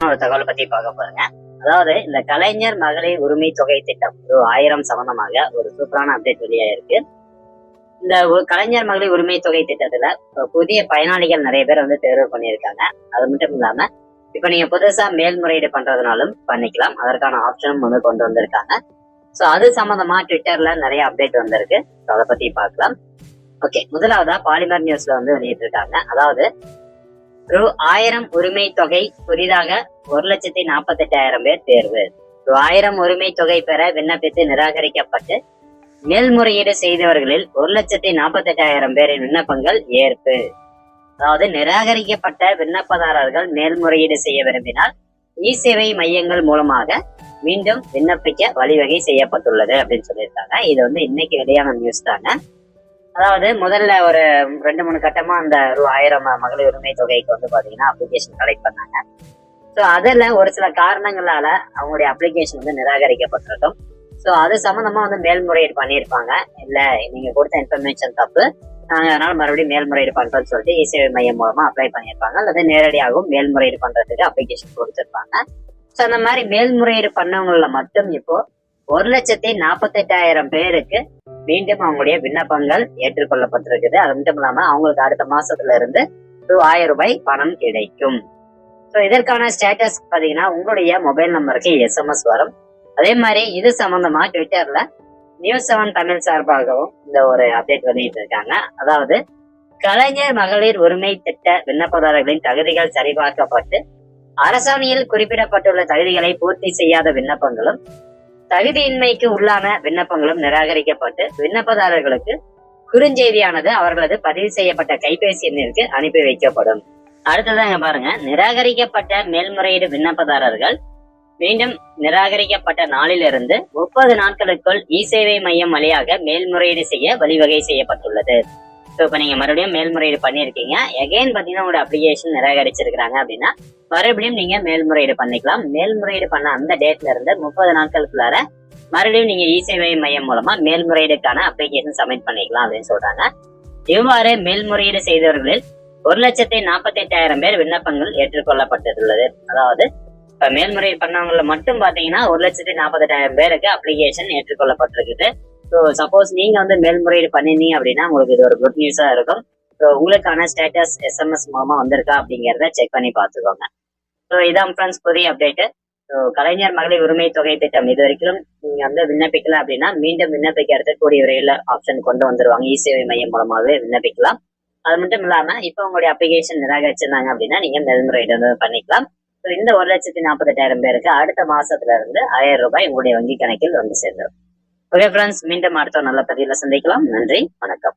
ஒரு தகவலை பத்தி பார்க்க போறேங்க. அதாவது இந்த கலைஞர் மகளிர் உரிமை தொகை திட்டம் ஒரு 1000 சம்பந்தமாக ஒரு சூப்பரான அப்டேட் வெளியாயிருக்கு. இந்த கலைஞர் மகளிர் உரிமை தொகை திட்டத்துல புதிய பயனாளிகள் நிறைய பேர் தேர்வு பண்ணியிருக்காங்க. அது மட்டும் இல்லாம இப்ப நீங்க புதுசா மேல்முறையீடு பண்றதுனாலும் பண்ணிக்கலாம். அதற்கான ஆப்ஷனும் கொண்டு வந்திருக்காங்க. சோ அது சம்பந்தமா ட்விட்டர்ல நிறைய அப்டேட் வந்திருக்கு. அதை பத்தி பார்க்கலாம். ஓகே, முதலாவதா பாலிமர் நியூஸ்ல வெளியிட்டு இருக்காங்க. அதாவது ரூ. 1000 உரிமை தொகை புதிதாக 1,48,000 பேர் தேர்வு. ரூ. 1000 உரிமை தொகை பெற விண்ணப்பித்து நிராகரிக்கப்பட்டு மேல்முறையீடு செய்தவர்களில் 1,48,000 பேரின் விண்ணப்பங்கள் ஏற்பு. அதாவது நிராகரிக்கப்பட்ட விண்ணப்பதாரர்கள் மேல்முறையீடு செய்ய விரும்பினால் இ சேவை மையங்கள் மூலமாக மீண்டும் விண்ணப்பிக்க வழிவகை செய்யப்பட்டுள்ளது அப்படின்னு சொல்லியிருக்காங்க. இது இன்னைக்கு வெளியான நியூஸ் தாங்க. அதாவது முதல்ல ஒரு 2-3 கட்டமா அந்த ரூ. 1000 மகளிர் உரிமை தொகைக்கு பாத்தீங்கன்னா அப்ளிகேஷன் கலெக்ட் பண்ணாங்க. ஸோ அதுல ஒரு சில காரணங்களால அவங்களுடைய அப்ளிகேஷன் நிராகரிக்கப்பட்டிருக்கும். ஸோ அது சம்பந்தமா மேல்முறையீடு பண்ணியிருப்பாங்க. இல்ல நீங்க கொடுத்த இன்ஃபர்மேஷன் தப்பு, நாங்க அதனால மறுபடியும் மேல்முறையீடு பண்றோம்னு சொல்லிட்டு இ சேவை மையம் மூலமா அப்ளை பண்ணியிருப்பாங்க. அல்லது நேரடியாகவும் மேல்முறையீடு பண்றதுக்கு அப்ளிகேஷன் கொடுத்திருப்பாங்க. ஸோ அந்த மாதிரி மேல்முறையீடு பண்ணவங்கள மட்டும் இப்போ 1,48,000 பேருக்கு மீண்டும் அவங்களுடைய விண்ணப்பங்கள் ஏற்றுக்கொள்ளப்பட்டிருக்குது. அது மட்டும் இல்லாம அவங்களுக்கு அடுத்த மாசத்துல இருந்து ரூ. 1000 பணம் கிடைக்கும். ஸோ இதற்கான ஸ்டேட்டஸ் பாத்தீங்கன்னா உங்களுடைய மொபைல் நம்பருக்கு SMS வரும். அதே மாதிரி இது சம்பந்தமா ட்விட்டர்ல News7 தமிழ் சார்பாகவும் இந்த ஒரு அப்டேட் வெளியிட்டு இருக்காங்க. அதாவது கலைஞர் மகளிர் உரிமை திட்ட விண்ணப்பதாரர்களின் தகுதிகள் சரிபார்க்கப்பட்டு அரசாணையில் குறிப்பிடப்பட்டுள்ள தகுதிகளை பூர்த்தி செய்யாத விண்ணப்பங்களும் தகுதியின்மைக்கு உள்ளான விண்ணப்பங்களும் நிராகரிக்கப்பட்டு விண்ணப்பதாரர்களுக்கு குறுஞ்செய்தியானது அவர்களது பதிவு செய்யப்பட்ட கைபேசி எண்ணிற்கு அனுப்பி வைக்கப்படும். அடுத்ததாக பாருங்க, நிராகரிக்கப்பட்ட மேல்முறையீடு விண்ணப்பதாரர்கள் மீண்டும் நிராகரிக்கப்பட்ட நாளிலிருந்து 30 நாட்களுக்குள் இ சேவை மையம் வழியாக மேல்முறையீடு செய்ய வழிவகை செய்யப்பட்டுள்ளது. ஸோ இப்போ நீங்க மறுபடியும் மேல்முறையீடு பண்ணிருக்கீங்க, எகைன் பாத்தீங்கன்னா உங்களோட அப்ளிகேஷன் நிராகரிச்சிருக்காங்க அப்படின்னா மறுபடியும் நீங்க மேல்முறையீடு பண்ணிக்கலாம். மேல்முறையீடு பண்ண அந்த டேட்ல இருந்து 30 நாட்களுக்குள்ளார மறுபடியும் நீங்க இ சேவை மையம் மூலமா மேல்முறையீடுக்கான அப்ளிகேஷன் சப்மிட் பண்ணிக்கலாம் அப்படின்னு சொல்றாங்க. இவ்வாறு மேல்முறையீடு செய்தவர்களில் 1,48,000 பேர் விண்ணப்பங்கள் ஏற்றுக்கொள்ளப்பட்டுள்ளது. அதாவது இப்ப மேல்முறையீடு பண்ணவங்கள மட்டும் பாத்தீங்கன்னா 1,48,000 பேருக்கு அப்ளிகேஷன் ஏற்றுக்கொள்ளப்பட்டிருக்குது. ஸோ சப்போஸ் நீங்க மேல்முறையீடு பண்ணிருந்தீங்க அப்படின்னா உங்களுக்கு இது ஒரு குட் நியூஸா இருக்கும். ஸோ உங்களுக்கான ஸ்டேட்டஸ் SMS மூலமா வந்திருக்கா அப்படிங்கிறத செக் பண்ணி பார்த்துக்கோங்க. ஸோ இதான் ஃப்ரெண்ட்ஸ் புதிய அப்டேட். ஸோ கலைஞர் மகளிர் உரிமை தொகை திட்டம் இது வரைக்கும் நீங்க விண்ணப்பிக்கல அப்படின்னா மீண்டும் விண்ணப்பிக்கிறதுக்கு கூடிய விரைவில் ஆப்ஷன் கொண்டு வந்துருவாங்க. இ சேவை மையம் மூலமாகவே விண்ணப்பிக்கலாம். அது மட்டும் இல்லாம இப்ப உங்களுடைய அப்ளிகேஷன் நிராகரிச்சிருந்தாங்க அப்படின்னா நீங்க மேல்முறையீடு பண்ணிக்கலாம். ஸோ இந்த 1,48,000 பேருக்கு அடுத்த மாசத்துல இருந்து ரூ. 1000 உங்களுடைய வங்கி கணக்கில் சேர்ந்துடும். ஓகே ஃப்ரெண்ட்ஸ், மீண்டும் அடுத்த நல்ல பதிவுல சந்திக்கலாம். நன்றி, வணக்கம்.